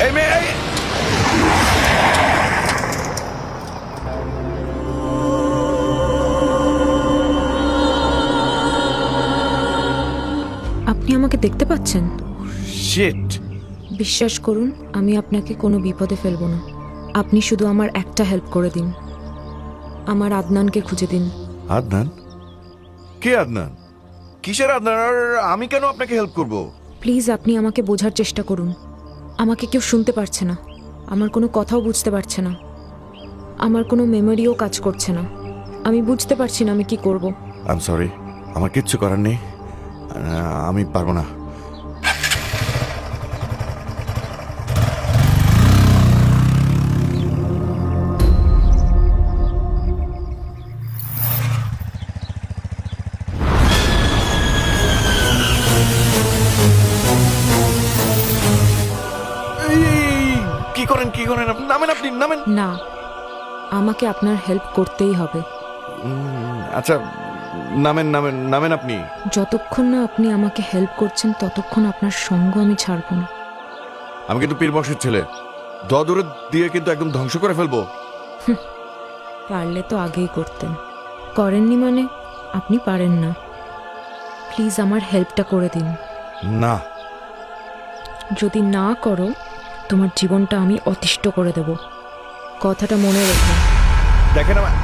এই মেয়ে, এই! আপনি আমাকে দেখতে পাচ্ছেন? শিট! বিশ্বাস করুন, আমি আপনাকে কোনো বিপদে ফেলবো না। আপনি শুধু আমার একটা হেল্প করে দিন, আমার আদনানকে খুঁজে দিন। আদনান? কে আদনান? কিসের আদনান? আর আমি কেন আপনাকে হেল্প করব? প্লিজ আপনি আমাকে বোঝার চেষ্টা করুন। আমাকে কেউ শুনতে পারছে না, আমার কোনো কথাও বুঝতে পারছে না, আমার কোনো মেমোরিও কাজ করছে না। আমি বুঝতে পারছি না আমি কি করব। আই এম সরি, আমার কিচ্ছু করার নেই। আমি পারবো না। কি করেন, কি করেন? নামেন, আপনি নামেন। না, আমাকে আপনার হেল্প করতেই হবে। আচ্ছা, নামেন নামেন নামেন আপনি। যতক্ষণ না আপনি আমাকে হেল্প করছেন ততক্ষণ আপনার সঙ্গ আমি ছাড়ব না। আমি কিন্তু পীর বংশের ছেলে, দৌড়ে দিয়ে কিন্তু একদম ধ্বংস করে ফেলবো। পারলে তো আগেই করতেন, করেননি মানে আপনি পারেন না। প্লিজ আমার হেল্পটা করে দিন। না। যদি না করো তোমার জীবনটা আমি অতিষ্ঠ করে দেব, কথাটা মনে রেখো। দেখেন আমার